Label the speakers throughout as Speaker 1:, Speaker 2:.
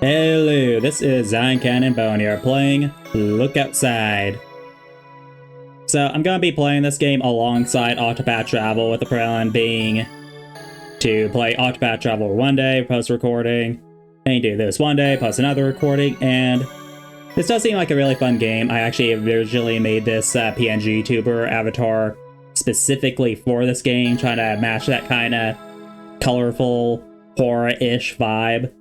Speaker 1: Hello, this is Zion Cannon Boneyard playing Look Outside. So I'm gonna be playing this game alongside Octopath Traveler with the plan being to play Octopath Traveler one day, post recording, and do this one day, post another recording, and this does seem like a really fun game. I actually originally made this PNG tuber avatar specifically for this game, trying to match that kind of colorful horror-ish vibe.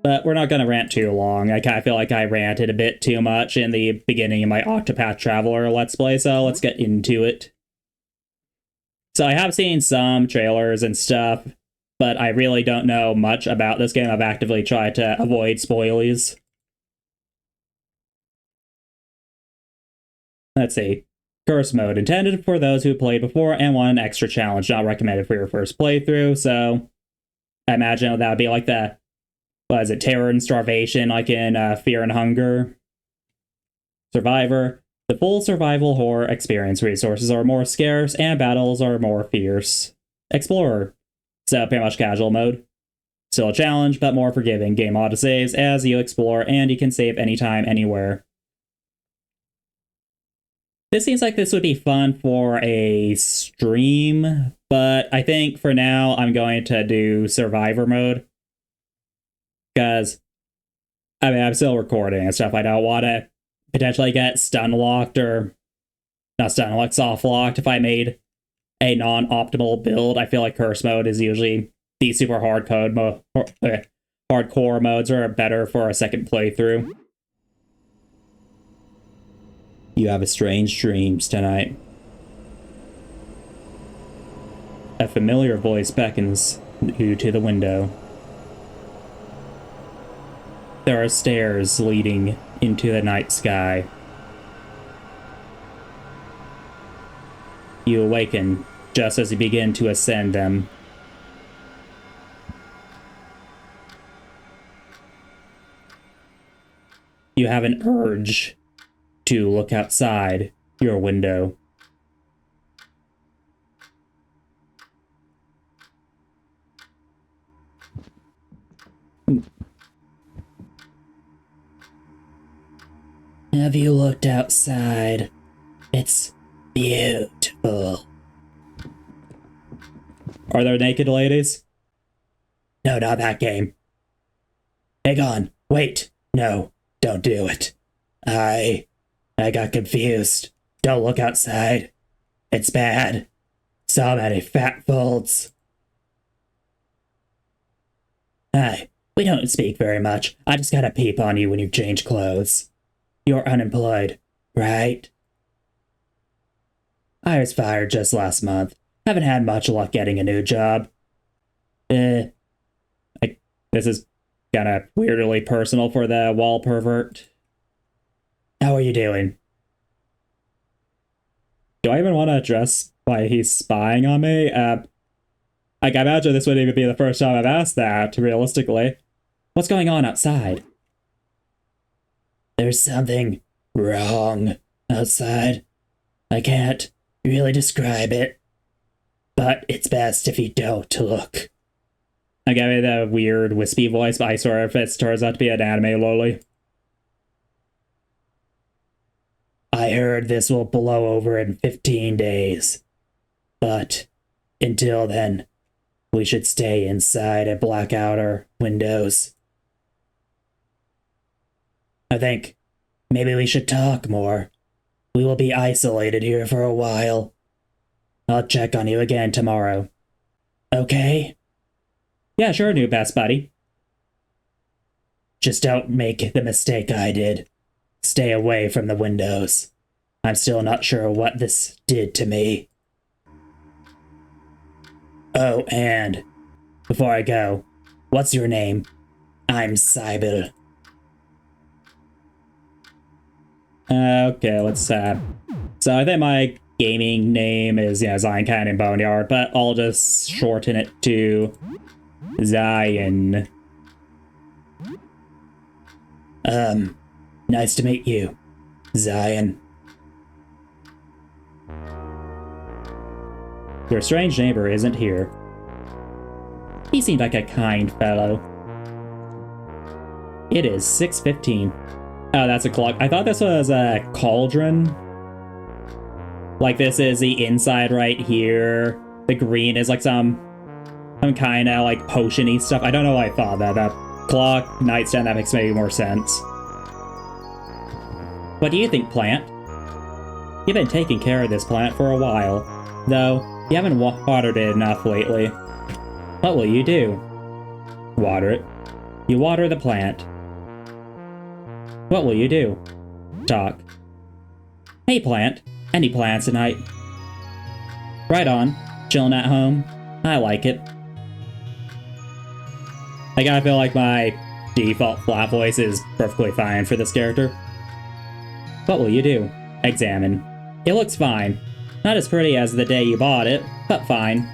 Speaker 1: But we're not going to rant too long. I kind of feel like I ranted a bit too much in the beginning of my Octopath Traveler Let's Play, so let's get into it. So I have seen some trailers and stuff, but I really don't know much about this game. I've actively tried to avoid spoilies. Let's see. Curse mode, intended for those who played before and want an extra challenge, not recommended for your first playthrough, so I imagine that would be like the what is it, terror and starvation, like in Fear and Hunger. Survivor. The full survival horror experience. Resources are more scarce and battles are more fierce. Explorer. So pretty much casual mode. Still a challenge, but more forgiving. Game autosaves as you explore, and you can save anytime, anywhere. This seems like this would be fun for a stream, but I think for now I'm going to do Survivor mode. Because, I mean, I'm still recording and stuff. I don't want to potentially get stun locked or not stun locked, soft locked if I made a non-optimal build. I feel like curse mode is usually the super hardcore modes are better for a second playthrough. You have a strange dreams tonight. A familiar voice beckons you to the window. There are stairs leading into the night sky. You awaken just as you begin to ascend them. You have an urge to look outside your window. Have you looked outside? It's beautiful. Are there naked ladies? No, not that game. Hang on. Wait. No, don't do it. I got confused. Don't look outside. It's bad. So many fat folds. Hi. We don't speak very much. I just gotta peep on you when you change clothes. You're unemployed, right? I was fired just last month. Haven't had much luck getting a new job. This is kind of weirdly personal for the wall pervert. How are you doing? Do I even want to address why he's spying on me? I imagine this wouldn't even be the first time I've asked that, realistically. What's going on outside? There's something wrong outside. I can't really describe it, but it's best if you don't look. I gave it a weird wispy voice, but I swear if it turns out to be an anime loli. I heard this will blow over in 15 days. But until then, we should stay inside and black out our windows. I think maybe we should talk more. We will be isolated here for a while. I'll check on you again tomorrow. Okay? Yeah, sure, new best buddy. Just don't make the mistake I did. Stay away from the windows. I'm still not sure what this did to me. Oh, and before I go, what's your name? I'm Cybele. Okay, let's so I think my gaming name is, Zion Cannon Boneyard, but I'll just shorten it to Zion. Nice to meet you, Zion. Your strange neighbor isn't here. He seemed like a kind fellow. It is 6:15. Oh, that's a clock. I thought this was a cauldron. Like, this is the inside right here. The green is like some kind of like potion-y stuff. I don't know why I thought that. That clock, nightstand, that makes maybe more sense. What do you think, plant? You've been taking care of this plant for a while, though you haven't watered it enough lately. What will you do? Water it. You water the plant. What will you do? Talk. Hey, plant. Any plans tonight? Right on. Chilling at home. I like it. I gotta feel like my default flat voice is perfectly fine for this character. What will you do? Examine. It looks fine. Not as pretty as the day you bought it, but fine.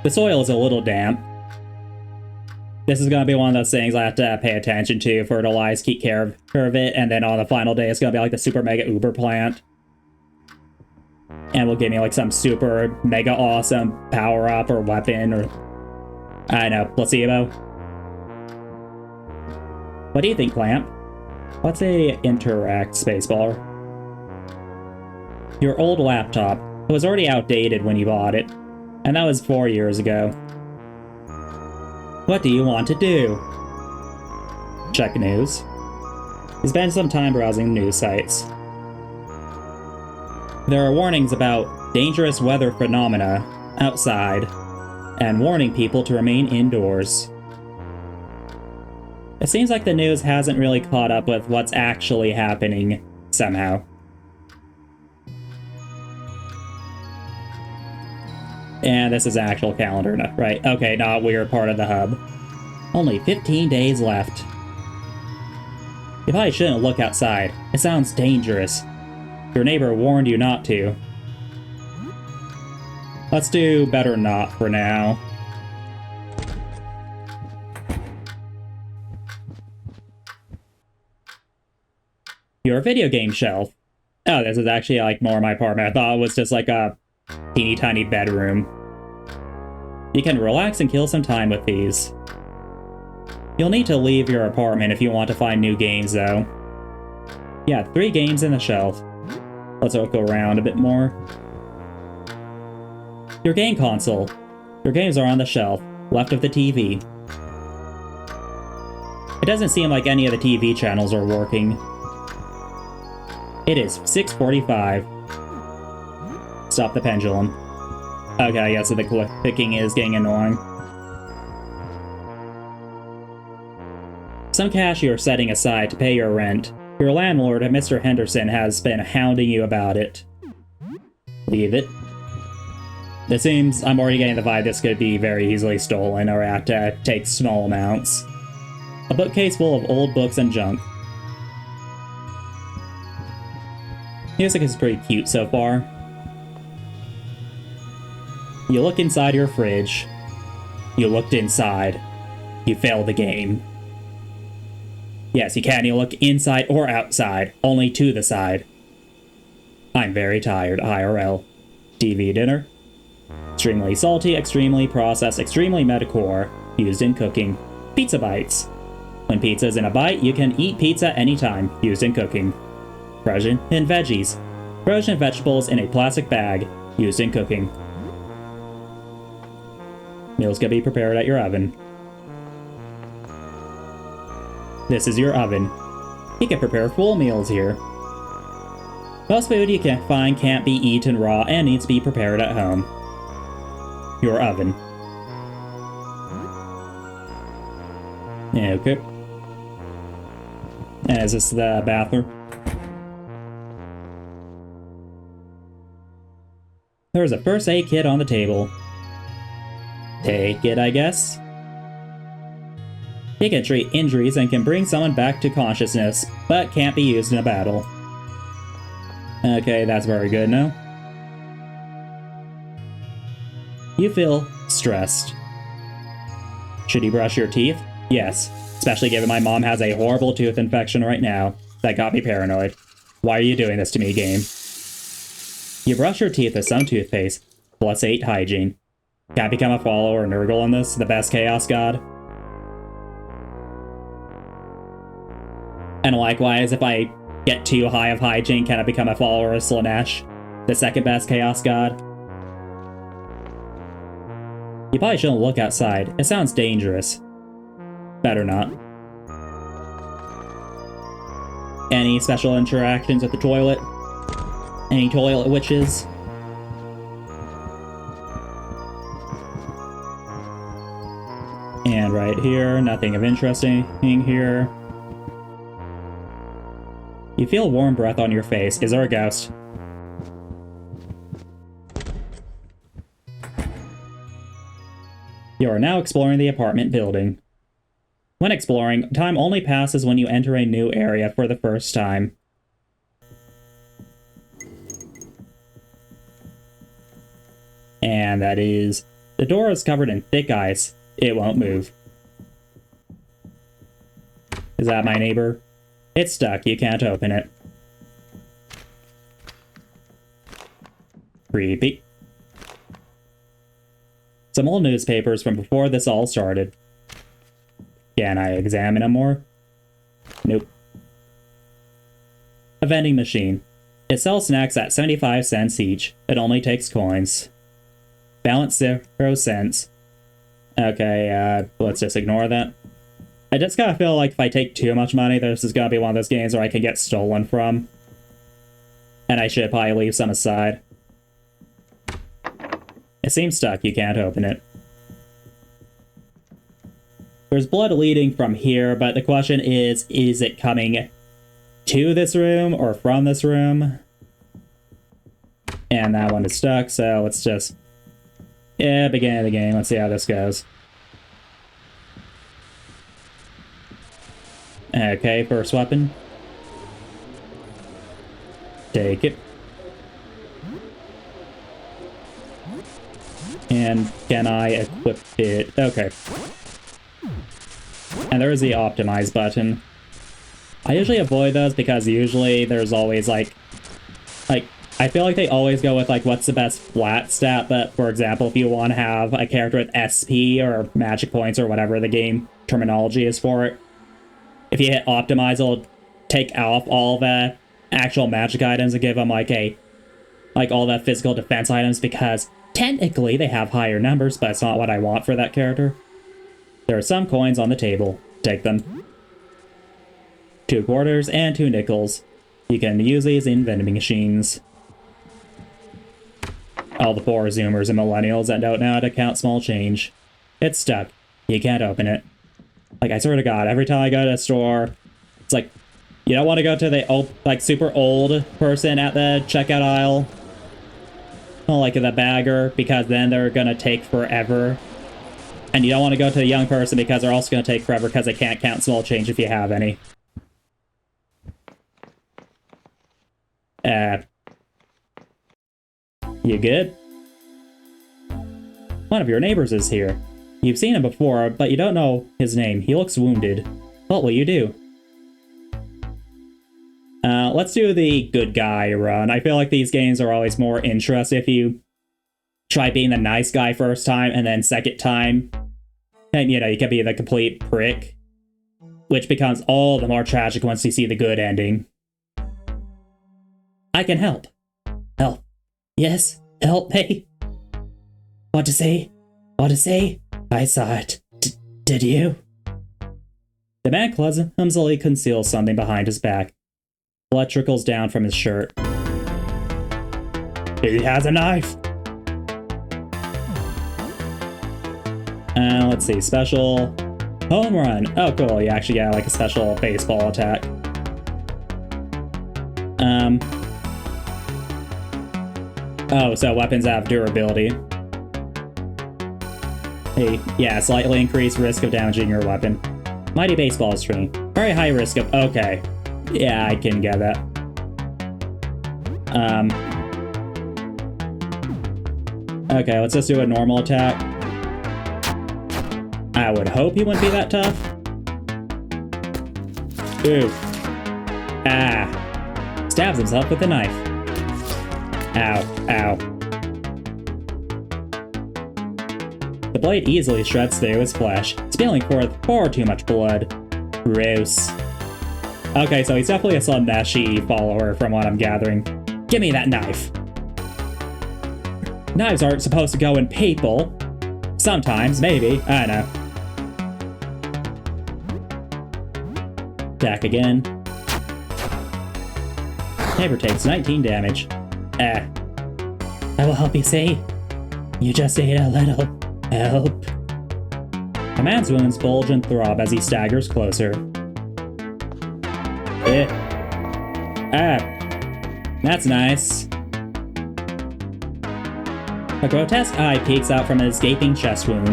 Speaker 1: The soil is a little damp. This is gonna be one of those things I have to pay attention to, fertilize, keep care of it, and then on the final day it's gonna be like the super mega uber plant. And will give me like some super mega awesome power up or weapon or I don't know, placebo. What do you think, Clamp? Let's say interact spacebar. Your old laptop was already outdated when you bought it, and that was 4 years ago. What do you want to do? Check news. You spend some time browsing news sites. There are warnings about dangerous weather phenomena outside, and warning people to remain indoors. It seems like the news hasn't really caught up with what's actually happening, somehow. And this is actual calendar, right? Okay, not weird part of the hub. Only 15 days left. You probably shouldn't look outside. It sounds dangerous. Your neighbor warned you not to. Let's do better not for now. Your video game shelf. Oh, this is actually like more my apartment. I thought it was just like a teeny tiny bedroom. You can relax and kill some time with these. You'll need to leave your apartment if you want to find new games though. Yeah, 3 games in the shelf. Let's look around a bit more. Your game console. Your games are on the shelf, left of the TV. It doesn't seem like any of the TV channels are working. It is 6:45. Stop the pendulum. Okay, I guess the clicking is getting annoying. Some cash you are setting aside to pay your rent. Your landlord, Mr. Henderson, has been hounding you about it. Leave it. It seems I'm already getting the vibe this could be very easily stolen or have to take small amounts. A bookcase full of old books and junk. Music is pretty cute so far. You look inside your fridge. You looked inside. You failed the game. Yes, you can. You look inside or outside, only to the side. I'm very tired, IRL. TV dinner. Extremely salty, extremely processed, extremely metacore, used in cooking. Pizza bites. When pizza's in a bite, you can eat pizza anytime, used in cooking. Frozen and veggies. Frozen vegetables in a plastic bag, used in cooking. Meals can be prepared at your oven. This is your oven. You can prepare full meals here. Most food you can find can't be eaten raw and needs to be prepared at home. Your oven. Okay. And is this the bathroom? There's a first aid kit on the table. Take it, I guess. It can treat injuries and can bring someone back to consciousness, but can't be used in a battle. Okay, that's very good, no? You feel stressed. Should you brush your teeth? Yes, especially given my mom has a horrible tooth infection right now. That got me paranoid. Why are you doing this to me, game? You brush your teeth with some toothpaste. Plus 8 hygiene. Can't become a follower or Nurgle on this, the best chaos god. And likewise, if I get too high of hygiene, can I become a follower of Slaanesh, the second best Chaos God? You probably shouldn't look outside. It sounds dangerous. Better not. Any special interactions with the toilet? Any toilet witches? And right here, nothing of interesting here. You feel warm breath on your face. Is there a ghost? You are now exploring the apartment building. When exploring, time only passes when you enter a new area for the first time. And that is... the door is covered in thick ice. It won't move. Is that my neighbor? It's stuck. You can't open it. Creepy. Some old newspapers from before this all started. Can I examine them more? Nope. A vending machine. It sells snacks at 75 cents each. It only takes coins. Balance 0 cents. Okay, let's just ignore that. I just gotta feel like if I take too much money, this is gonna be one of those games where I can get stolen from. And I should probably leave some aside. It seems stuck. You can't open it. There's blood leading from here, but the question is it coming to this room or from this room? And that one is stuck, so let's just... yeah, beginning of the game. Let's see how this goes. Okay, first weapon. Take it. And can I equip it? Okay. And there is the optimize button. I usually avoid those because usually there's always like I feel like they always go with like what's the best flat stat, but for example, if you want to have a character with SP or magic points or whatever the game terminology is for it, if you hit optimize, it'll take off all the actual magic items and give them like all the physical defense items, because technically they have higher numbers, but it's not what I want for that character. There are some coins on the table. Take them. 2 quarters and 2 nickels. You can use these in vending machines. All the poor Zoomers and millennials that don't know how to count small change. It's stuck. You can't open it. Like, I swear to God, every time I go to a store, it's like, you don't want to go to the old, like, super old person at the checkout aisle. Like the bagger, because then they're gonna take forever. And you don't want to go to the young person because they're also gonna take forever because they can't count small change if you have any. You good? One of your neighbors is here. You've seen him before, but you don't know his name. He looks wounded. What will you do? Let's do the good guy run. I feel like these games are always more interesting if you try being the nice guy first time, and then second time, and you know, you can be the complete prick, which becomes all the more tragic once you see the good ending. I can help. Help. Yes, help me. What to say? What to say? I saw it. Did you? The man clumsily conceals something behind his back. Blood trickles down from his shirt. He has a knife! Let's see, special home run. Oh, cool, you actually get like a special baseball attack. Oh, so weapons have durability. Hey, yeah, slightly increased risk of damaging your weapon. Mighty baseball string. Very high risk of... okay. Yeah, I can get that. Okay, let's just do a normal attack. I would hope he wouldn't be that tough. Ooh. Ah. Stabs himself with a knife. Ow. Ow. The blade easily shreds through his flesh, spilling forth far too much blood. Gross. Okay, so he's definitely a Slaaneshi follower from what I'm gathering. Give me that knife. Knives aren't supposed to go in people. Sometimes, maybe. I don't know. Attack again. Neighbor takes 19 damage. I will help you see. You just need a little help. A man's wounds bulge and throb as he staggers closer. That's nice. A grotesque eye peeks out from his gaping chest wound.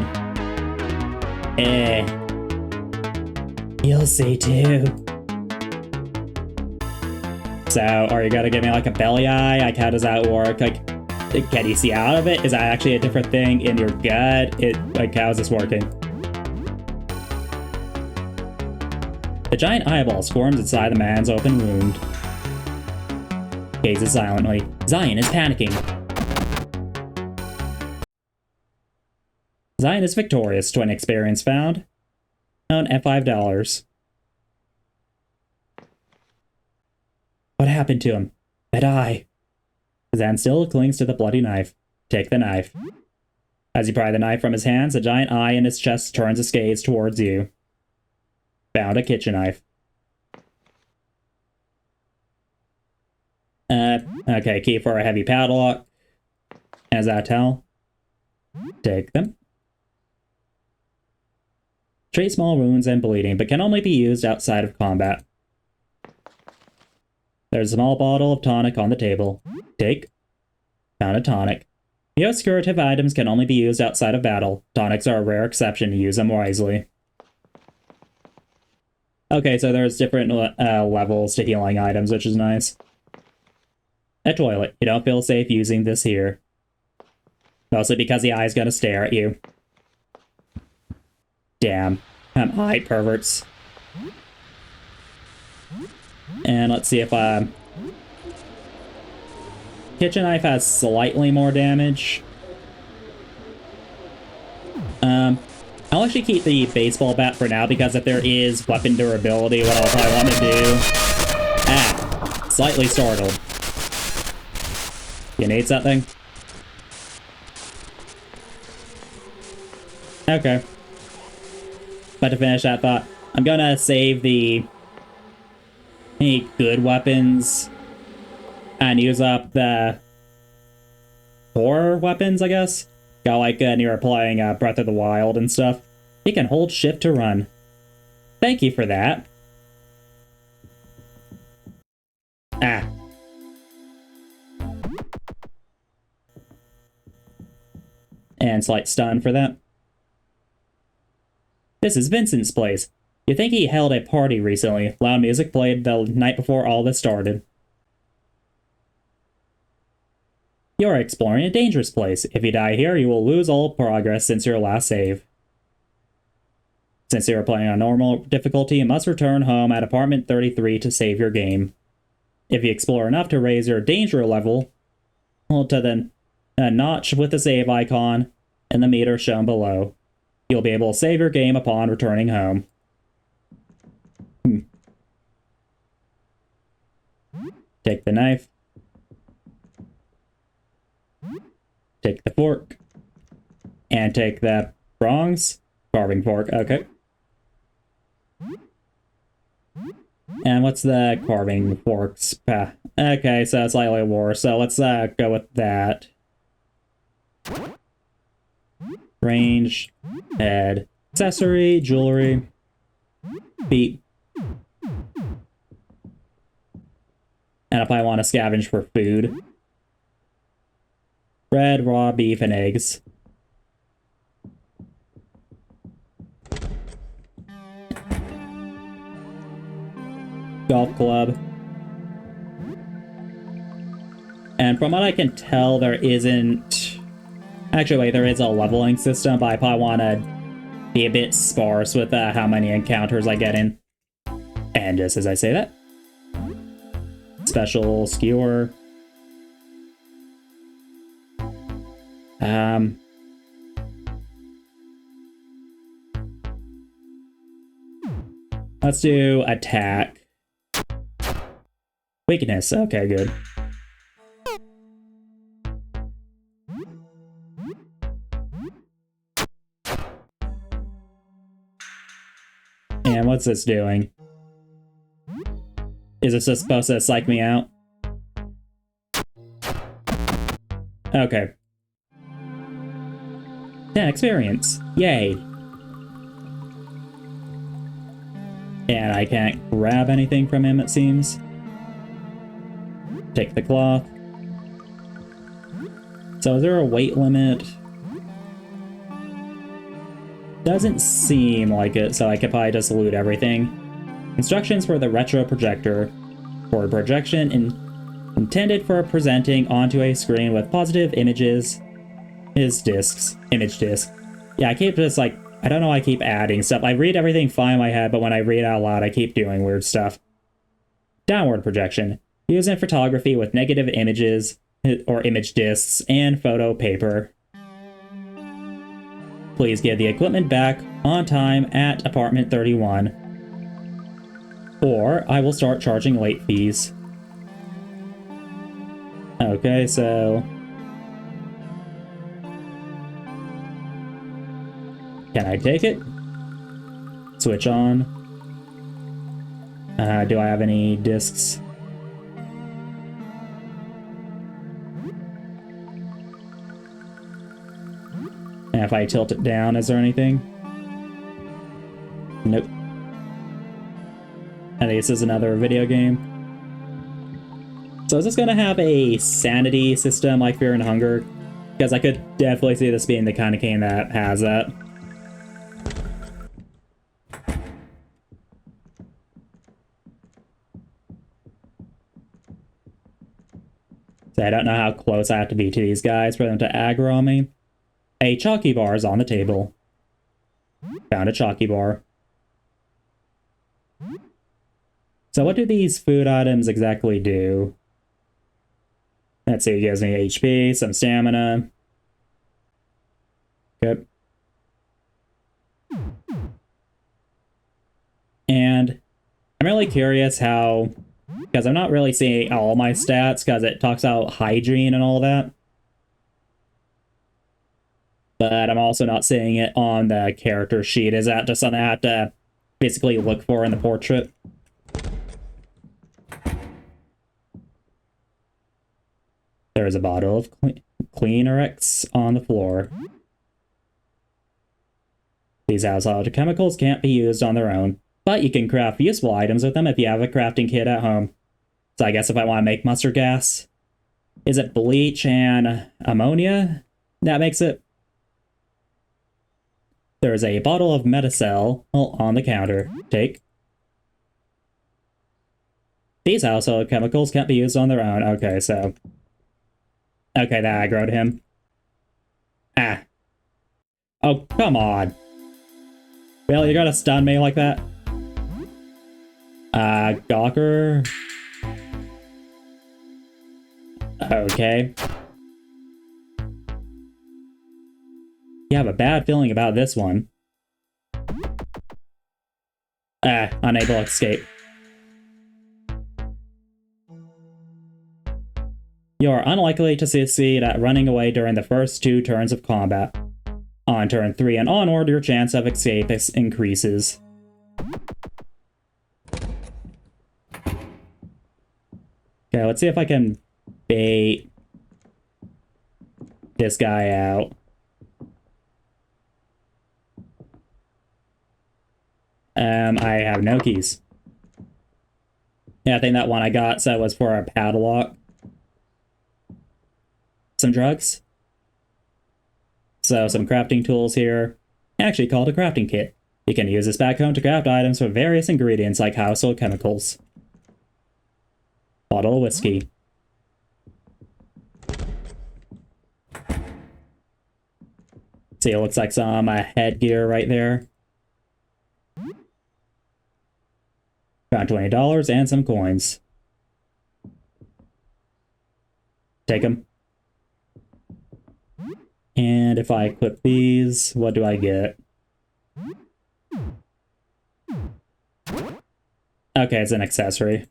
Speaker 1: You'll see too. So, are you gonna give me like a belly eye? Like, how does that work? Like, can you see out of it? Is that actually a different thing in your gut? Like, how is this working? The giant eyeball squirms inside the man's open wound. Gazes silently. Zion is panicking. Zion is victorious, twin experience found. Own at $5. What happened to him? That eye. Zan still clings to the bloody knife. Take the knife. As you pry the knife from his hands, a giant eye in his chest turns its gaze towards you. Found a kitchen knife. Okay, key for a heavy padlock. As I tell. Take them. Treat small wounds and bleeding, but can only be used outside of combat. There's a small bottle of tonic on the table. Take. Found a tonic. Most curative items can only be used outside of battle. Tonics are a rare exception. Use them wisely. Okay, so there's different levels to healing items, which is nice. A toilet. You don't feel safe using this here. Mostly because the eye's gonna stare at you. Damn. Eye perverts. And let's see if kitchen knife has slightly more damage. I'll actually keep the baseball bat for now, because if there is weapon durability, what I'll probably want to do... Slightly startled. You need something? Okay. But to finish that thought, I'm gonna save any good weapons and use up the horror weapons, I guess. Got like when you're playing Breath of the Wild and stuff. You can hold shift to run. Thank you for that. And slight stun for that. This is Vincent's place. You think he held a party recently. Loud music played the night before all this started. You're exploring a dangerous place. If you die here, you will lose all progress since your last save. Since you are playing on normal difficulty, you must return home at apartment 33 to save your game. If you explore enough to raise your danger level, hold to the notch with the save icon and the meter shown below. You'll be able to save your game upon returning home. Take the knife. Take the fork. And take the prongs. Carving fork, okay. And what's the carving forks? Okay, so it's slightly worse. So let's go with that. Range, head, accessory, jewelry, feet. And if I want to scavenge for food, bread, raw beef, and eggs. Golf club. And from what I can tell, there isn't... Actually, wait, there is a leveling system, but I probably want to be a bit sparse with how many encounters I get in. And just as I say that, special skewer. Let's do attack. Weakness, okay, good. And what's this doing? Is this just supposed to psych me out? Okay. 10 experience. Yay. And I can't grab anything from him, it seems. Take the cloth. So is there a weight limit? Doesn't seem like it, so I could probably just loot everything. Instructions for the retro projector. For projection intended for presenting onto a screen with positive images. Image disc. Yeah, I keep just like, I don't know why I keep adding stuff. I read everything fine in my head, but when I read out loud, I keep doing weird stuff. Downward projection. Used in photography with negative images or image discs and photo paper. Please give the equipment back on time at apartment 31. Or I will start charging late fees. Okay, so... Can I take it? Switch on. Do I have any discs? And if I tilt it down, is there anything? Nope. I think this is another video game. So is this gonna have a sanity system like Fear and Hunger? Because I could definitely see this being the kind of game that has that. So I don't know how close I have to be to these guys for them to aggro on me. A chalky bar is on the table. Found a chalky bar. So what do these food items exactly do? Let's see, it gives me HP, some stamina. Good. And I'm really curious how, because I'm not really seeing all my stats, because it talks about hygiene and all that. But I'm also not seeing it on the character sheet. Is that just something I have to basically look for in the portrait? There's a bottle of Cleanerex on the floor. These household chemicals can't be used on their own, but you can craft useful items with them if you have a crafting kit at home. So I guess if I want to make mustard gas, is it bleach and ammonia that makes it? There's a bottle of Metacel on the counter. Take. These household chemicals can't be used on their own. Okay, so... Okay, that aggroed him. Ah. Oh, come on. Really, you're gonna stun me like that? Gawker. Okay. You have a bad feeling about this one. Unable to escape. You are unlikely to succeed at running away during the first 2 turns of combat. On turn 3 and onward, your chance of escape increases. Okay, let's see if I can bait this guy out. I have no keys. Yeah, I think that one I got said was for a padlock. Some drugs. So some crafting tools here. Actually called a crafting kit. You can use this back home to craft items for various ingredients like household chemicals. Bottle of whiskey. See, it looks like some headgear right there. Found $20 and some coins. Take them. And if I equip these, what do I get? Okay, it's an accessory.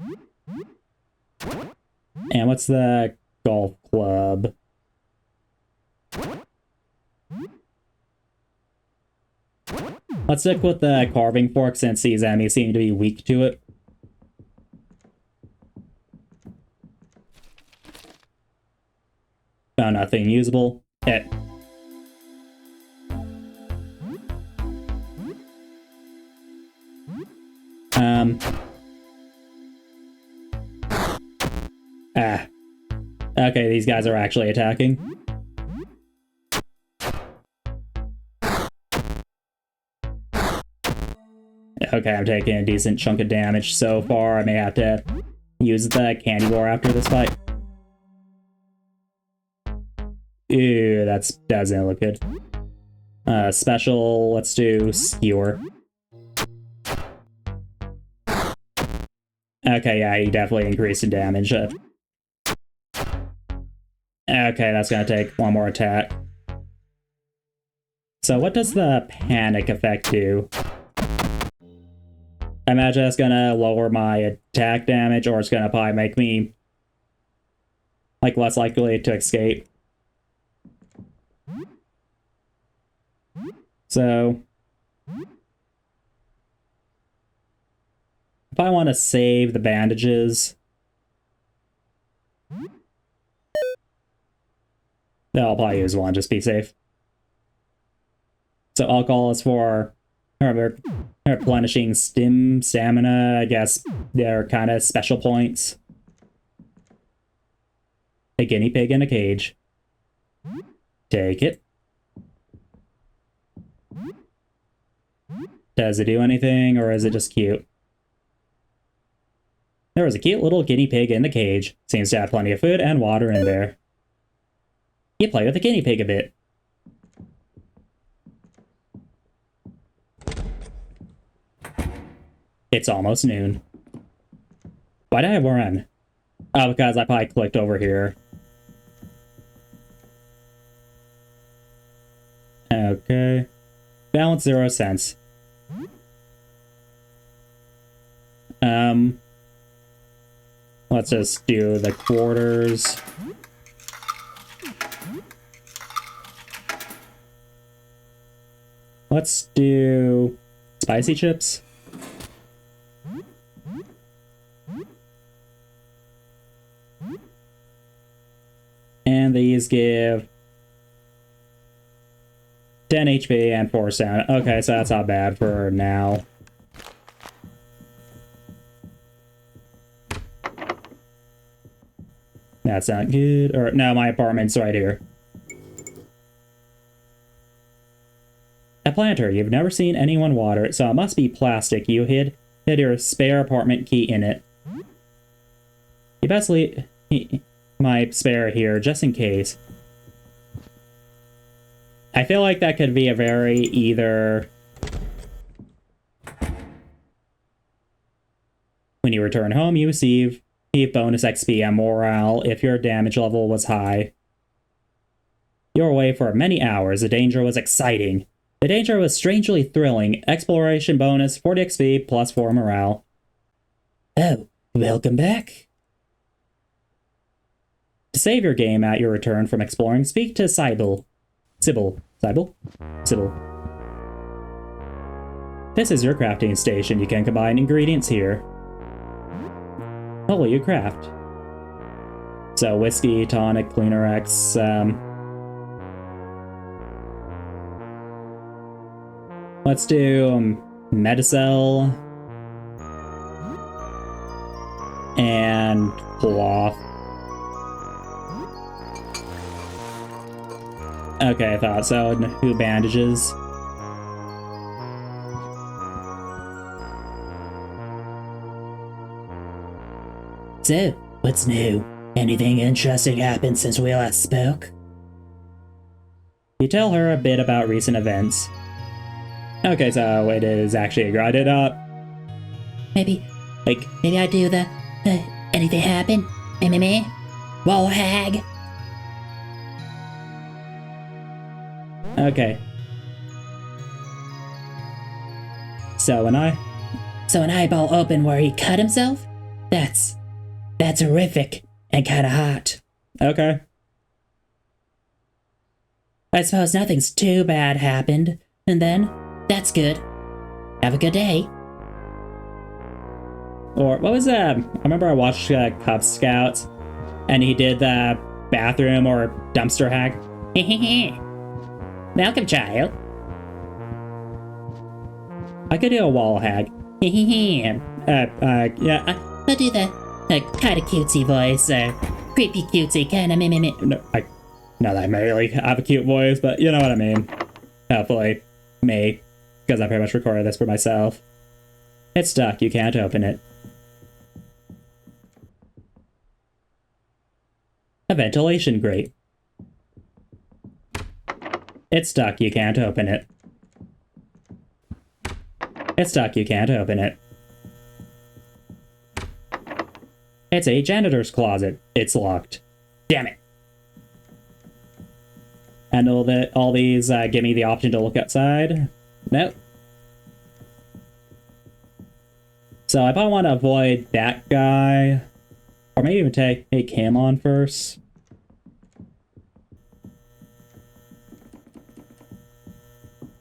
Speaker 1: And what's the golf club? Let's stick with the carving fork since these enemies seem to be weak to it. Found nothing usable. Okay, these guys are actually attacking. Okay, I'm taking a decent chunk of damage so far. I may have to use the candy bar after this fight. Ew, that doesn't look good. Special, let's do skewer. Okay, yeah, he definitely increased in damage. Okay, that's gonna take one more attack. So what does the panic effect do? I imagine that's gonna lower my attack damage, or it's gonna probably make me like less likely to escape. So if I want to save the bandages, I'll probably use one, just be safe. So alcohol is for replenishing stamina, I guess they're kind of special points. A guinea pig in a cage. Take it. Does it do anything, or is it just cute? There was a cute little guinea pig in the cage. Seems to have plenty of food and water in there. You play with the guinea pig a bit. It's almost noon. Why did I run? Oh, because I probably clicked over here. Okay. Balance 0 cents. Let's just do the quarters. Let's do spicy chips. And these give 10 HP and 4 stamina. Okay, so that's not bad for now. That's not good. Or no, my apartment's right here. A planter. You've never seen anyone water it, so it must be plastic. You hid your spare apartment key in it. You best leave my spare here, just in case. I feel like that could be a very either... When you return home, you receive bonus XP and morale if your damage level was high. You were away for many hours. The danger was exciting. The danger was strangely thrilling. Exploration bonus, 40 XP, plus 4 morale. Oh, welcome back. To save your game at your return from exploring, speak to Sybil. Sybil. This is your crafting station. You can combine ingredients here. What will you craft? So, whiskey, tonic, cleaner X, let's do Medicel and cloth. Okay, I thought so. Who bandages? So, what's new? Anything interesting happened since we last spoke? You tell her a bit about recent events. Okay, so it is actually grounded up. Maybe I do the, anything happen? Me? Wall hag? Okay. So an eyeball opened where he cut himself? That's horrific.
Speaker 2: and kinda hot.
Speaker 1: Okay.
Speaker 2: I suppose nothing's too bad happened, and then, that's good. Have a good day.
Speaker 1: Or what was that? I remember I watched Cub Scouts, and he did the bathroom or dumpster hack.
Speaker 2: Welcome, child.
Speaker 1: I could do a wall hack.
Speaker 2: Yeah,
Speaker 1: Yeah.
Speaker 2: I'll do the kind of cutesy voice, creepy cutesy kind of meh.
Speaker 1: No, not that I may really have a cute voice, but you know what I mean. Hopefully, me, because I pretty much recorded this for myself. It's stuck. You can't open it. A ventilation grate. It's stuck. You can't open it. It's stuck. You can't open it. It's a janitor's closet. It's locked. Damn it. And all these give me the option to look outside. Nope. So I probably want to avoid that guy. Or maybe even take him on first.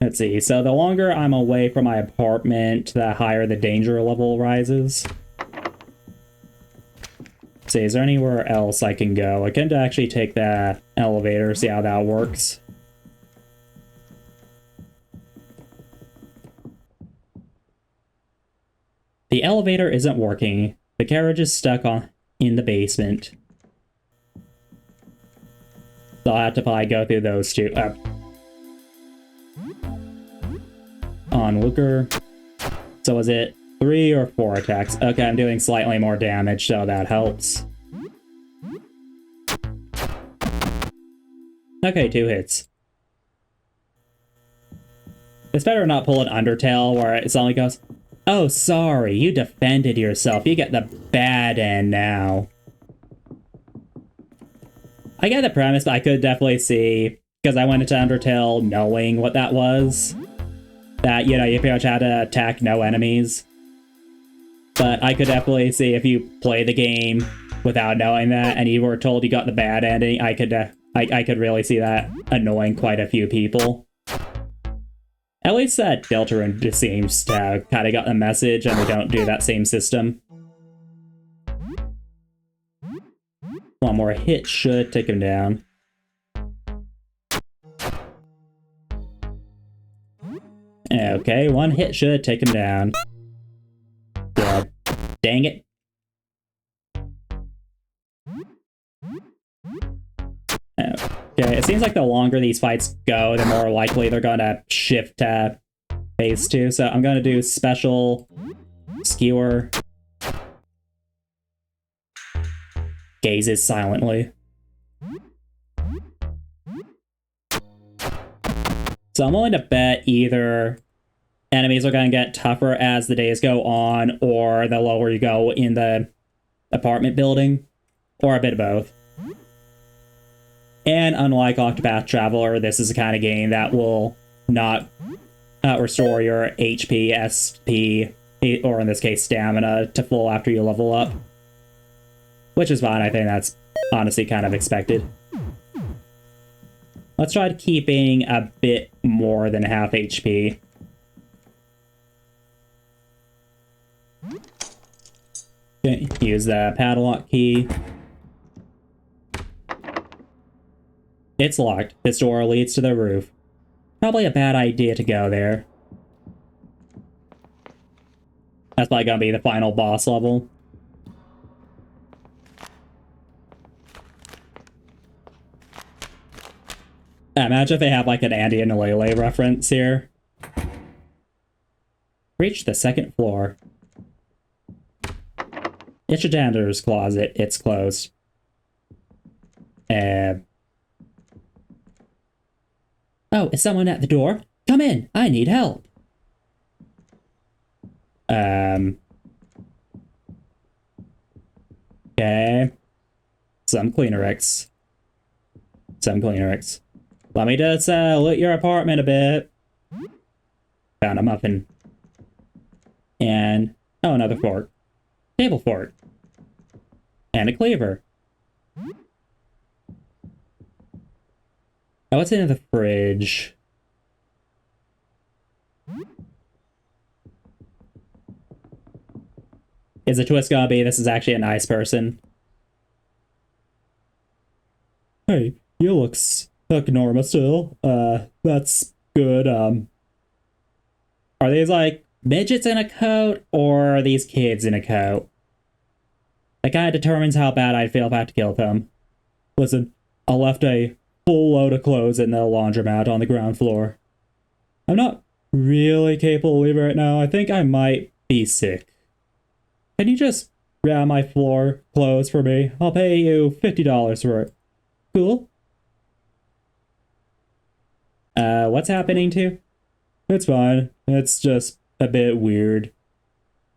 Speaker 1: Let's see. So the longer I'm away from my apartment, the higher the danger level rises. Let's see, is there anywhere else I can go? I can actually take the elevator, see how that works. The elevator isn't working. The carriage is stuck in the basement. So I'll have to probably go through those two. Onlooker. So was it 3 or 4 attacks? Okay, I'm doing slightly more damage, so that helps. Okay, 2 hits. It's better not pull an Undertale where it suddenly goes, oh, sorry, you defended yourself. You get the bad end now. I get the premise, but I could definitely see, because I went into Undertale knowing what that was, that, you know, you pretty much had to attack no enemies. But I could definitely see if you play the game without knowing that, and you were told you got the bad ending, I could really see that annoying quite a few people. At least that Deltarune just seems to have kind of got the message, and they don't do that same system. One more hit should take him down. Okay, 1 hit should take him down. Good. Dang it. Okay, it seems like the longer these fights go, the more likely they're going to shift to phase 2. So I'm going to do special skewer. Gazes silently. So I'm willing to bet either enemies are going to get tougher as the days go on, or the lower you go in the apartment building, or a bit of both. And unlike Octopath Traveler, this is the kind of game that will not restore your HP, SP, or in this case stamina, to full after you level up. Which is fine, I think that's honestly kind of expected. Let's try keeping a bit more than half HP. Okay, use the padlock key. It's locked. This door leads to the roof. Probably a bad idea to go there. That's probably gonna be the final boss level. Imagine if they have like an Andy and Lele reference here. Reach the 2nd floor. It's a janitor's closet. It's closed. Oh, is someone at the door? Come in. I need help. Okay. Some Kleenex. Some Kleenex. Let me just loot your apartment a bit. Found a muffin. And, oh, another fork. Table fork. And a cleaver. Oh, what's in the fridge? Is the twist gonna be this is actually a nice person? Hey, you look normal still. That's good. Are these like midgets in a coat or are these kids in a coat? That kind of determines how bad I'd feel if I had to kill them. Listen, I left a full load of clothes in the laundromat on the ground floor. I'm not really capable of leaving right now. I think I might be sick. Can you just grab my floor clothes for me? I'll pay you $50 for it. Cool. What's happening to? It's fine. It's just a bit weird.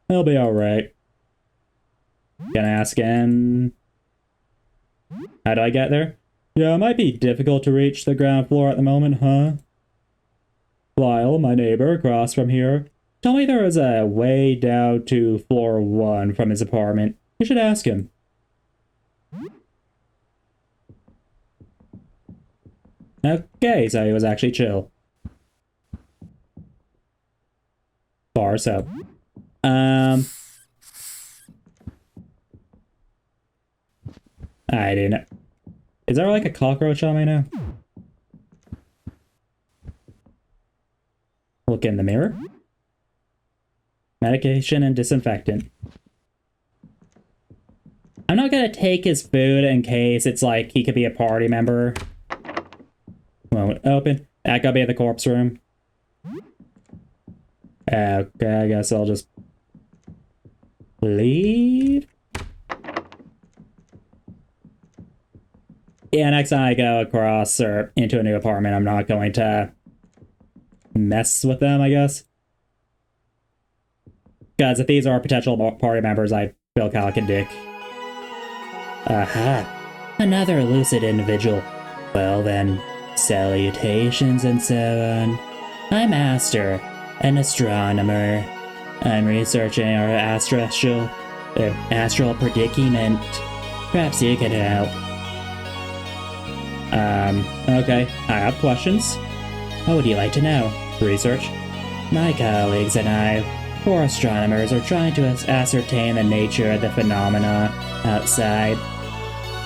Speaker 1: I'll be alright. Can I ask again? How do I get there? Yeah, it might be difficult to reach the ground floor at the moment, huh? Lyle, my neighbor across from here, told me there was a way down to floor 1 from his apartment. You should ask him. Okay, so he was actually chill. Bar so. I didn't. Is there like a cockroach on me now? Look in the mirror. Medication and disinfectant. I'm not gonna take his food in case it's like he could be a party member. Won't open. That could be in the corpse room. Okay, I guess I'll just leave. Yeah, next time I go across or into a new apartment, I'm not going to mess with them, I guess. Because if these are potential party members, I feel kind of like a dick. Aha. Another lucid individual. Well then, salutations and so on. I'm Aster, an astronomer. I'm researching our astral predicament. Perhaps you can help. Okay. I have questions. What would you like to know? Research? My colleagues and I, 4 astronomers, are trying to ascertain the nature of the phenomena outside.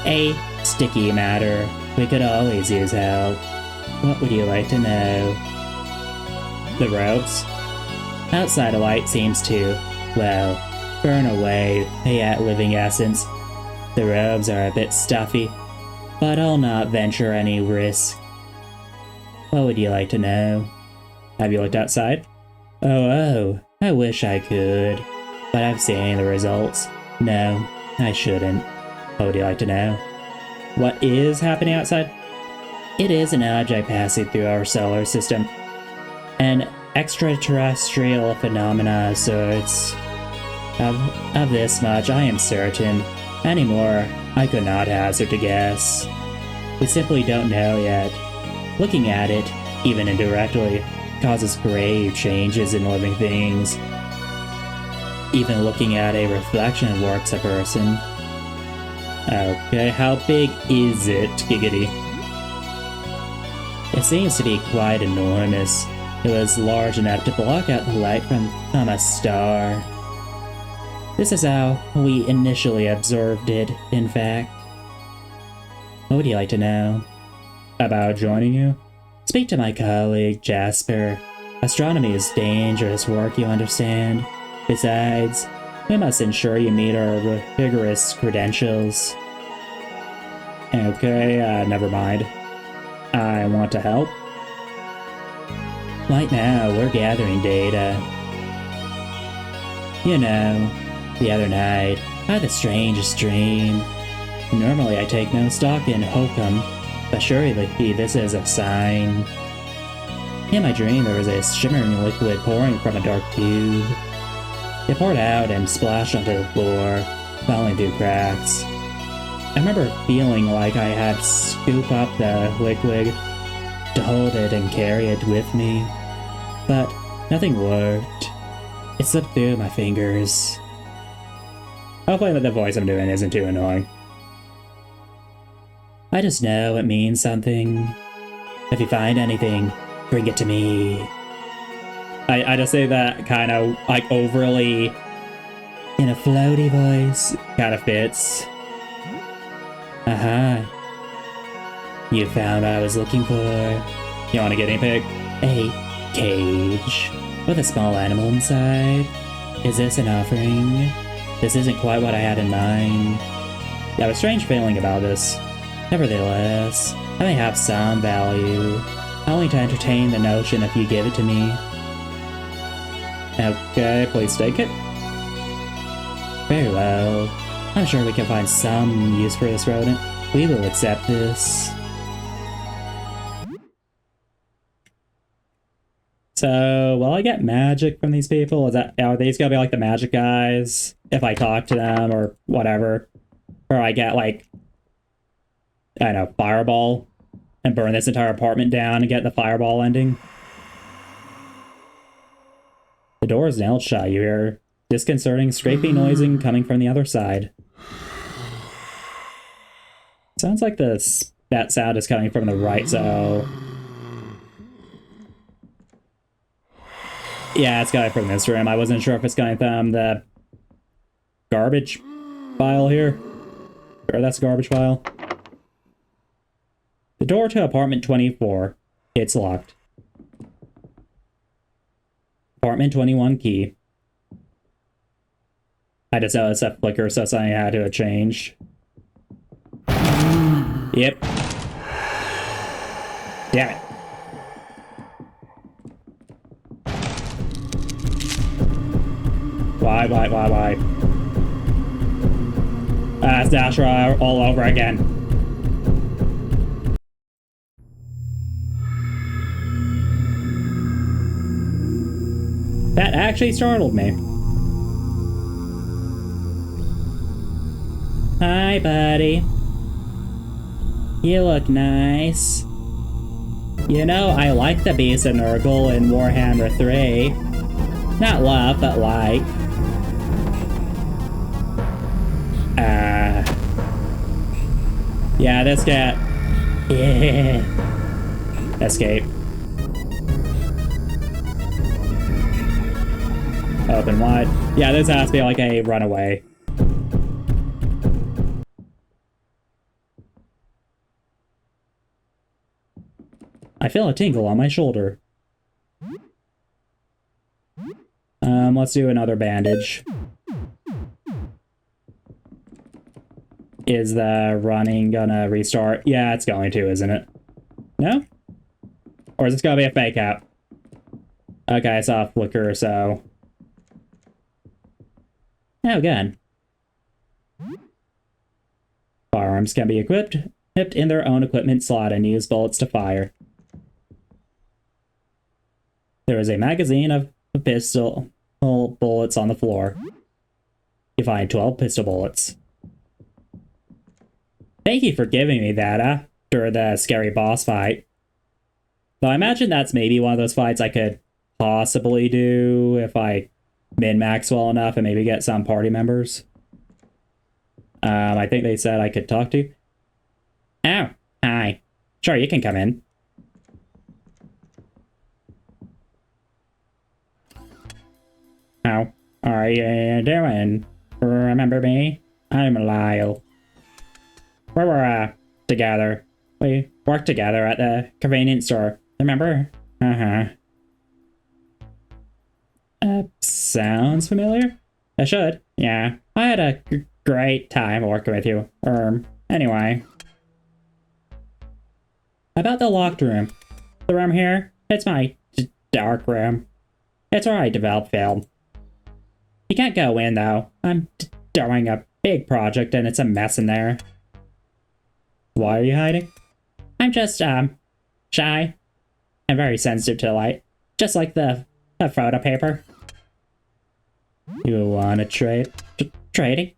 Speaker 1: A sticky matter. We could always use help. What would you like to know? The ropes? Outside a light seems to, well, burn away the living essence. The robes are a bit stuffy, but I'll not venture any risk. What would you like to know? Have you looked outside? Oh, I wish I could, but I've seen the results. No, I shouldn't. What would you like to know? What is happening outside? It is an object passing through our solar system. An extraterrestrial phenomena of sorts. Of this much I am certain. Any more, I could not hazard to guess. We simply don't know yet. Looking at it, even indirectly, causes grave changes in living things. Even looking at a reflection works a person. Okay, how big is it, Giggity? It seems to be quite enormous. It was large enough to block out the light from a star. This is how we initially observed it, in fact. What would you like to know? About joining you? Speak to my colleague, Jasper. Astronomy is dangerous work, you understand. Besides, we must ensure you meet our rigorous credentials. Okay, never mind. I want to help. Right now, we're gathering data. You know, the other night, I had the strangest dream. Normally I take no stock in hokum, but surely this is a sign. In my dream there was a shimmering liquid pouring from a dark tube. It poured out and splashed onto the floor, falling through cracks. I remember feeling like I had to scoop up the liquid to hold it and carry it with me, but nothing worked. It slipped through my fingers. Hopefully the voice I'm doing isn't too annoying. I just know it means something. If you find anything, bring it to me. I just say that kind of like overly in a floaty voice. Kind of fits. Aha. You found what I was looking for. You want a guinea pig? A cage with a small animal inside. Is this an offering? This isn't quite what I had in mind. I have a strange feeling about this. Nevertheless, I may have some value. Only to entertain the notion if you give it to me. Okay, please take it. Very well. I'm sure we can find some use for this rodent. We will accept this. So, will I get magic from these people? Are these gonna be like the magic guys? If I talk to them or whatever? Or I get like, I don't know, fireball and burn this entire apartment down and get the fireball ending? The door is nailed shut. You hear disconcerting, scraping noising coming from the other side. Sounds like that sound is coming from the right, so... Yeah, it's coming from this room. I wasn't sure if it's coming from the garbage pile here. Or that's garbage pile. The door to apartment 24. It's locked. Apartment 21 key. I just noticed that flicker, so something had to have changed. Yep. Damn it. Why? It's Dashra all over again. That actually startled me. Hi, buddy. You look nice. You know, I like the Beast of Nurgle in Warhammer 3. Not love, but like. Yeah, this cat. Yeah. Escape. Open wide. Yeah, this has to be like a runaway. I feel a tingle on my shoulder. Let's do another bandage. Is the running gonna restart? Yeah, it's going to, isn't it? No? Or is this gonna be a fake out? Okay, I saw a flicker, so... Oh, good. Firearms can be equipped in their own equipment slot and use bullets to fire. There is a magazine of pistol bullets on the floor. You find 12 pistol bullets. Thank you for giving me that after the scary boss fight. Though I imagine that's maybe one of those fights I could possibly do if I min-max well enough and maybe get some party members. I think they said I could talk to. Oh, hi. Sure, you can come in. How are you doing? Remember me? I'm Lyle. We were, together. We worked together at the convenience store. Remember? Sounds familiar? I should. Yeah. I had a great time working with you. Anyway. About the locked room. The room here? It's my dark room. It's where I develop film. You can't go in, though. I'm doing a big project and it's a mess in there. Why are you hiding? I'm just, shy. And very sensitive to light. Just like the photo paper. You wanna trade? Trading?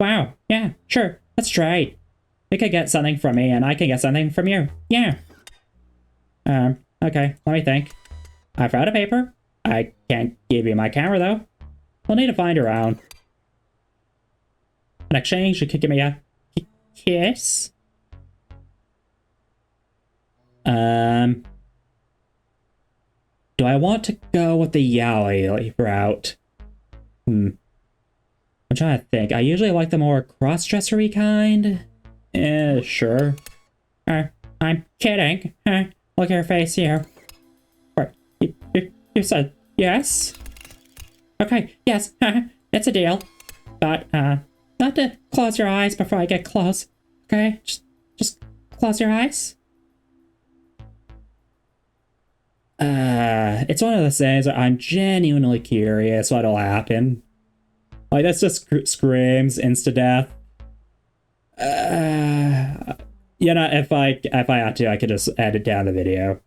Speaker 1: Wow, yeah, sure, let's trade. You could get something from me and I can get something from you. Yeah. Okay, let me think. I found a paper. I can't give you my camera, though. We'll need to find your own. In exchange, you could give me a kiss. Um, do I want to go with the yaoi route? I'm trying to think. I usually like the more cross-dressery kind. Sure. I'm kidding. Look at your face here. What? You said yes? Okay, yes, it's a deal. But, not to close your eyes before I get close. Okay? Just close your eyes. It's one of those things where I'm genuinely curious what'll happen. Like, this just screams insta-death. You know, if I had to, I could just edit down the video.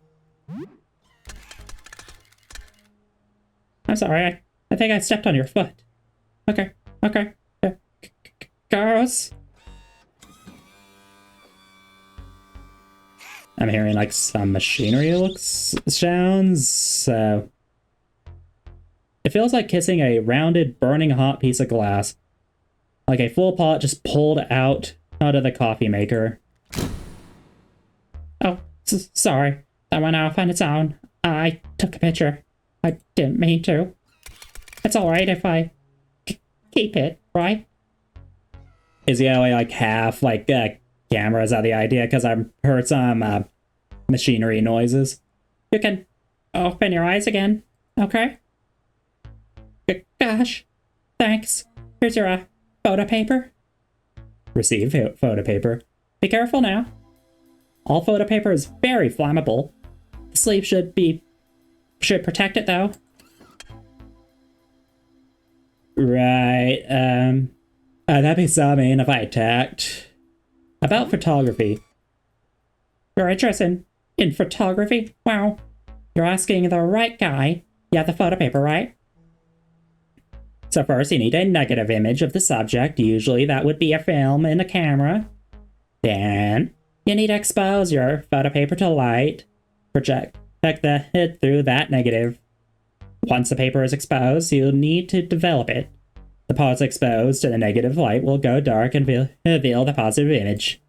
Speaker 1: I'm sorry, I think I stepped on your foot. Okay. Girls. I'm hearing like some machinery sounds, so... It feels like kissing a rounded, burning hot piece of glass. Like a full pot just pulled out of the coffee maker. Oh, sorry. That went off on its own. I took a picture. I didn't mean to. It's alright if I keep it, right? Is the only like half like cameras out the idea because I've heard some machinery noises. You can open your eyes again, okay? Gosh, thanks. Here's your photo paper. Receive photo paper. Be careful now. All photo paper is very flammable. The sleeve should protect it though. Right, that'd be so mean if I attacked. About photography. You're interested in photography? Wow. You're asking the right guy. You have the photo paper, right? So first you need a negative image of the subject. Usually that would be a film and a camera. Then you need to expose your photo paper to light. Project the head through that negative. Once the paper is exposed, you'll need to develop it. The parts exposed to the negative light will go dark and reveal the positive image.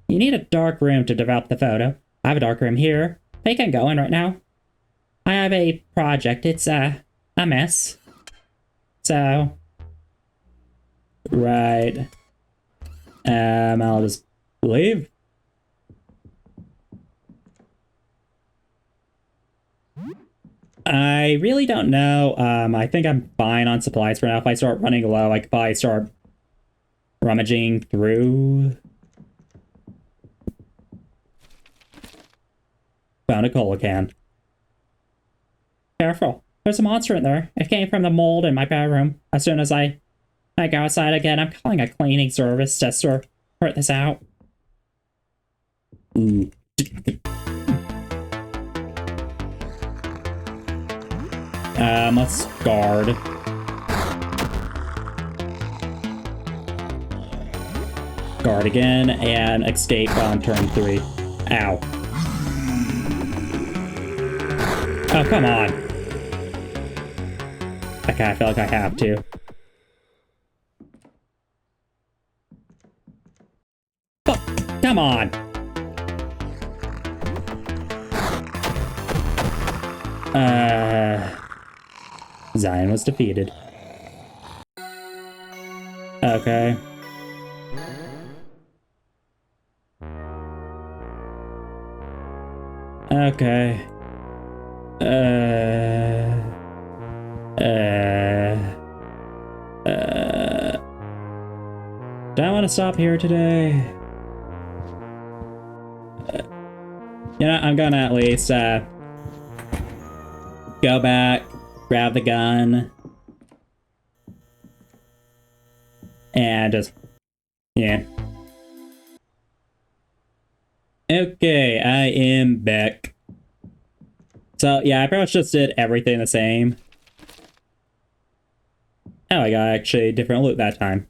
Speaker 1: You need a dark room to develop the photo. I have a dark room here. They can go in right now. I have a project. It's a mess. So, right. I'll just leave. I really don't know. I think I'm fine on supplies for now. If I start running low, I could probably start rummaging through. Found a cola can. Careful. There's a monster in there. It came from the mold in my bedroom. As soon as I go outside again, I'm calling a cleaning service to sort this out. Ooh. Let's guard. Guard again, and escape on turn 3. Ow. Oh, come on. Okay, I feel like I have to. Oh, come on! Zion was defeated. Okay. Okay. Do I want to stop here today? You know, I'm gonna at least, go back, grab the gun, and just, yeah. Okay, I am back. So, yeah, I pretty much just did everything the same. Oh, I got actually different loot that time.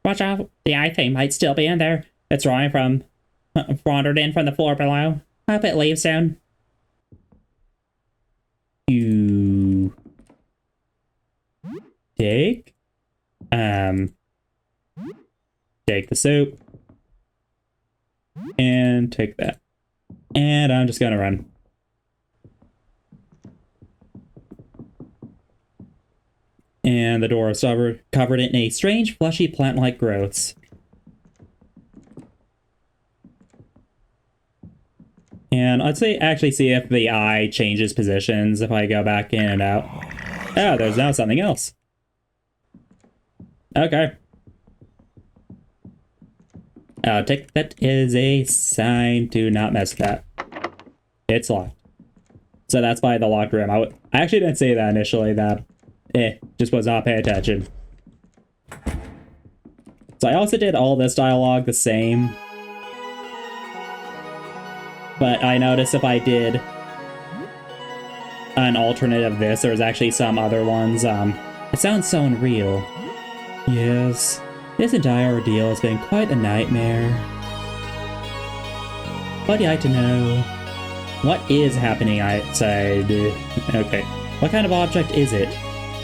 Speaker 1: Watch out, the eye thing might still be in there. It's running from, wandered in from the floor below. I hope it leaves soon. You take the soup. And take that. And I'm just gonna run. And the door is covered in a strange, fleshy plant-like growths. And let's actually see if the eye changes positions if I go back in and out. Oh, there's now something else. Okay. I'll take that as a sign to not mess with that. It's locked. So that's by the locked room. I actually didn't say that initially, that just was not paying attention. So I also did all this dialogue the same. But I noticed if I did an alternate of this, there was actually some other ones. It sounds so unreal. Yes, this entire ordeal has been quite a nightmare. What do you like to know? What is happening outside? Okay, what kind of object is it?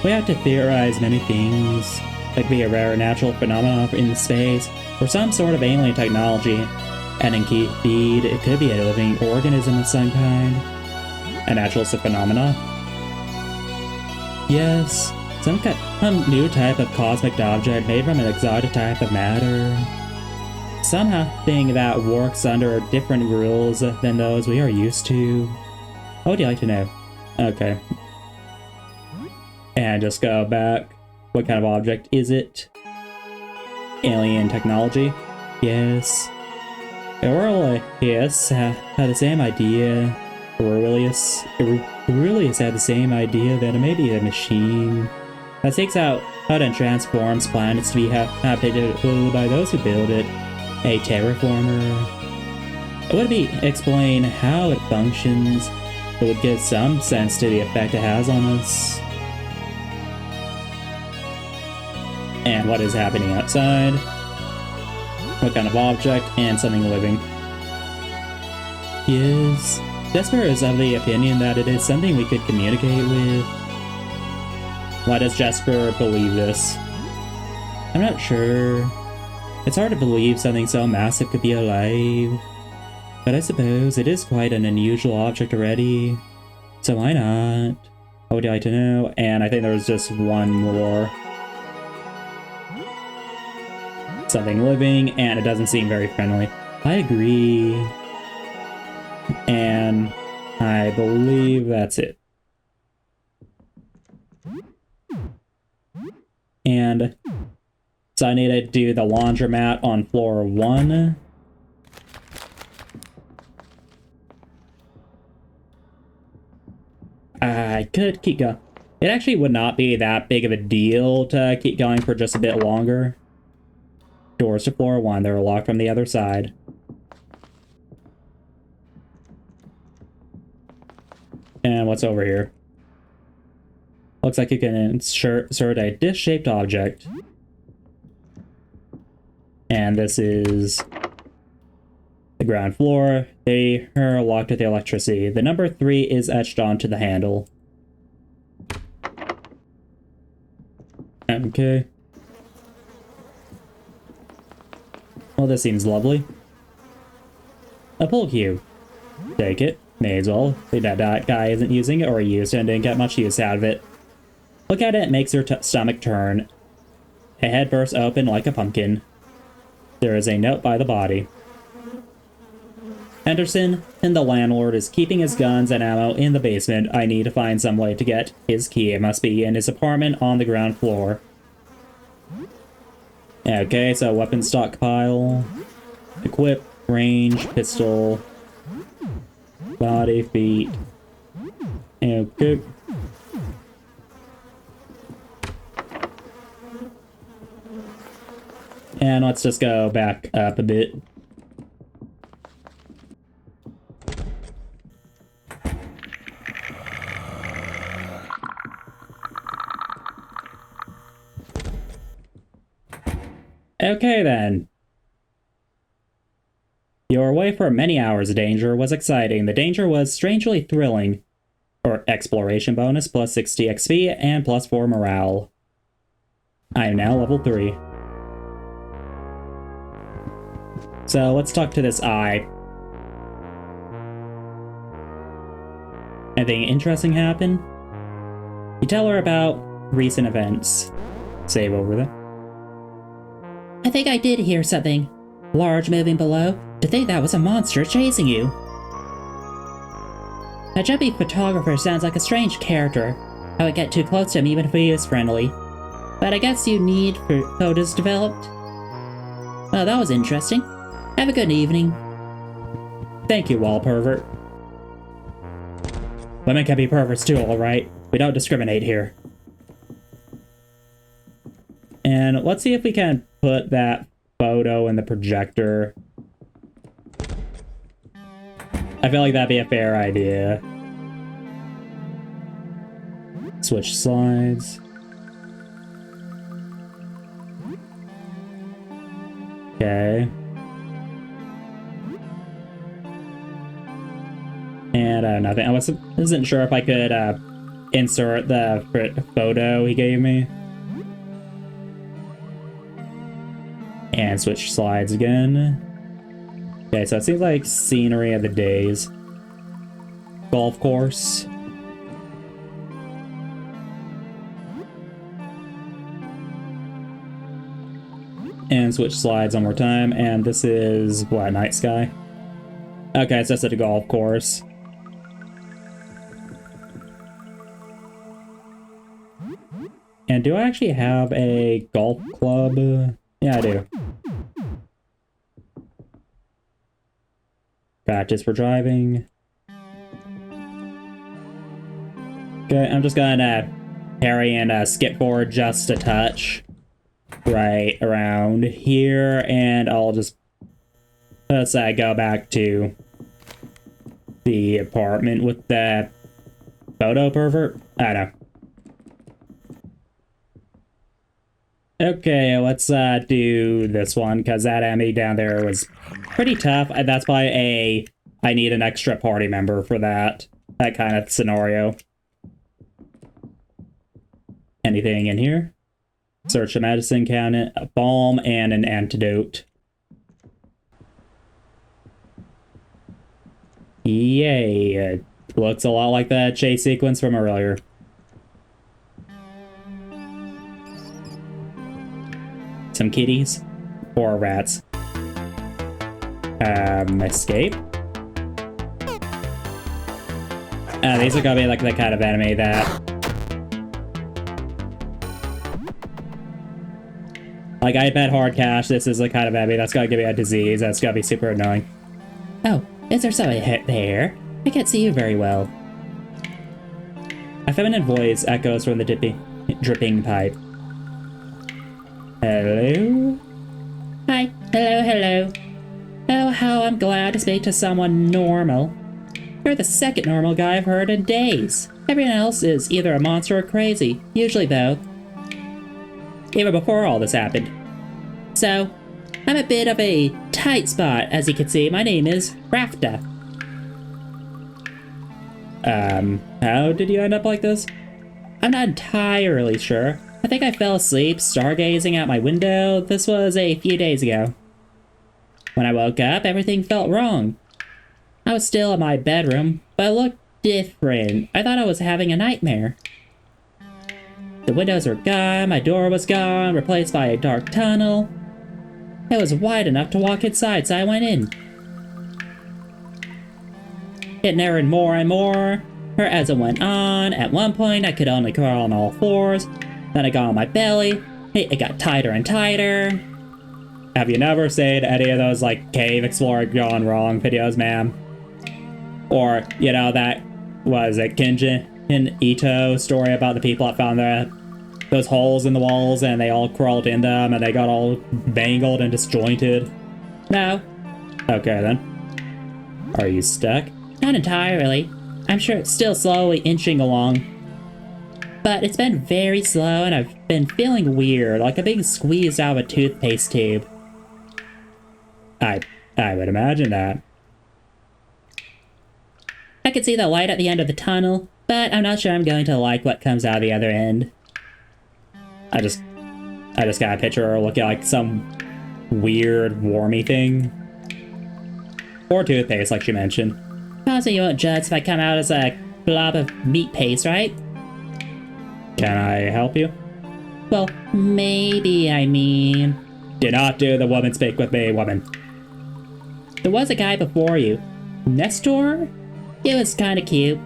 Speaker 1: We have to theorize many things. Like be a rare natural phenomenon in space, or some sort of alien technology. And indeed, it could be a living organism of some kind. A natural phenomena? Yes, some new type of cosmic object made from an exotic type of matter. Something that works under different rules than those we are used to. What would you like to know? Okay. And just go back. What kind of object is it? Alien technology? Yes. Aurelius had the same idea. Aurelius had the same idea that it may be a machine that takes out and transforms planets to be habitable by those who build it. A terraformer. It would explain how it functions. It would give some sense to the effect it has on us. And what is happening outside? What kind of object, and something living. Yes, Jesper is of the opinion that it is something we could communicate with. Why does Jesper believe this? I'm not sure. It's hard to believe something so massive could be alive. But I suppose it is quite an unusual object already. So why not? What would you like to know? And I think there was just one more. Something living, and it doesn't seem very friendly. I agree. And I believe that's it. And so I need to do the laundromat on floor 1. I could keep going. It actually would not be that big of a deal to keep going for just a bit longer. Doors to floor 1, they're locked from the other side. And what's over here? Looks like you can insert a dish-shaped object. And this is the ground floor. They are locked with the electricity. The number 3 is etched onto the handle. Okay. Well, this seems lovely. A pull cue. Take it. May as well. That guy isn't using it or used it and didn't get much use out of it. Look at it, it makes your stomach turn. A head bursts open like a pumpkin. There is a note by the body. Henderson, and the landlord, is keeping his guns and ammo in the basement. I need to find some way to get his key. It must be in his apartment on the ground floor. Okay, so weapon stockpile. Equip, range, pistol. Body, feet. Okay. And let's just go back up a bit. Okay then. Your way for many hours of danger was exciting. The danger was strangely thrilling. Or exploration bonus, plus 60 XP, and plus 4 morale. I am now level 3. So let's talk to this eye. Anything interesting happen? You tell her about recent events. Save over there.
Speaker 2: I think I did hear something large moving below. To think that was a monster chasing you. A jumpy photographer sounds like a strange character. I would get too close to him even if he was friendly. But I guess you need for photos developed. Oh, that was interesting. Have a good evening.
Speaker 1: Thank you, wall pervert. Women can be perverts too, alright? We don't discriminate here. And let's see if we can put that photo in the projector. I feel like that'd be a fair idea. Switch slides. Okay. And nothing. I wasn't sure if I could insert the photo he gave me. And switch slides again. Okay, so it seems like scenery of the days. Golf course. And switch slides one more time. And this is, what, night sky? Okay, it's just at a golf course. And do I actually have a golf club? Yeah, I do. Practice for driving. Okay, I'm just gonna parry and skip forward just a touch. Right around here, and I'll just let's go back to the apartment with that photo pervert. I don't know. Okay, let's do this one, because that enemy down there was pretty tough. That's why I need an extra party member for that kind of scenario. Anything in here? Search a medicine cabinet, a balm, and an antidote. Yay. It looks a lot like that chase sequence from earlier. Some kitties. Or rats. Escape. These are gonna be like the kind of enemy that... Like, I bet hard cash, this is the kind of enemy that's gonna give me a disease. That's gonna be super annoying.
Speaker 2: Oh, is there somebody there? I can't see you very well.
Speaker 1: A feminine voice echoes from the dripping pipe. Hello?
Speaker 2: Hi. Hello, hello. Oh, how I'm glad to speak to someone normal. You're the second normal guy I've heard in days. Everyone else is either a monster or crazy, usually both. Even before all this happened. So, I'm a bit of a tight spot, as you can see. My name is Rafta.
Speaker 1: How did you end up like this?
Speaker 2: I'm not entirely sure. I think I fell asleep stargazing out my window. This was a few days ago. When I woke up, everything felt wrong. I was still in my bedroom, but it looked different. I thought I was having a nightmare. The windows were gone, my door was gone, replaced by a dark tunnel. It was wide enough to walk inside, so I went in. It narrowed more and more as it went on. At one point, I could only crawl on all fours. Then I got on my belly. It got tighter and tighter. Have you never seen any of those, like, cave explorer gone wrong videos, ma'am? Or, you know, that was a Kenji in Ito story about the people that found those holes in the walls and they all crawled in them and they got all bangled and disjointed. No. Okay then. Are you stuck? Not entirely. I'm sure it's still slowly inching along. But it's been very slow and I've been feeling weird, like I'm being squeezed out of a toothpaste tube.
Speaker 1: I would imagine that.
Speaker 2: I can see the light at the end of the tunnel, but I'm not sure I'm going to like what comes out the other end.
Speaker 1: I just got a picture looking like some weird wormy thing. Or toothpaste, like she mentioned.
Speaker 2: Also, you won't judge if I come out as a blob of meat paste, right?
Speaker 1: Can I help you?
Speaker 2: Well, maybe, I mean...
Speaker 1: Do not do the woman speak with me, woman.
Speaker 2: There was a guy before you. Nestor? It was kinda cute.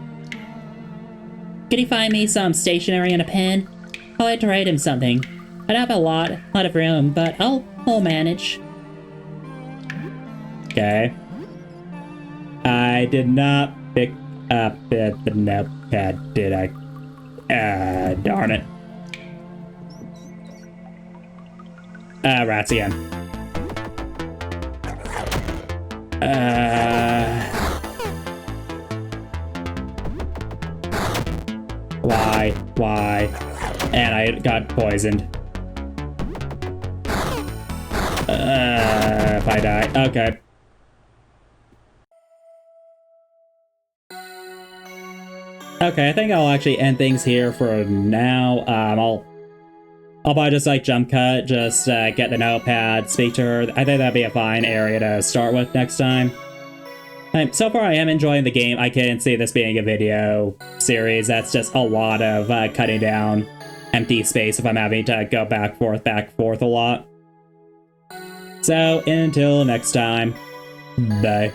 Speaker 2: Could you find me some stationery and a pen? I'd like to write him something. I don't have a lot of room, but I'll manage.
Speaker 1: Okay. I did not pick up the notepad, did I? Darn it. Rats again. Why? And I got poisoned. If I die. Okay. Okay, I think I'll actually end things here for now. I'll probably just like jump cut, just get the notepad, speak to her. I think that'd be a fine area to start with next time. So far I am enjoying the game. I can see this being a video series. That's just a lot of cutting down empty space if I'm having to go back, forth a lot. So until next time, bye.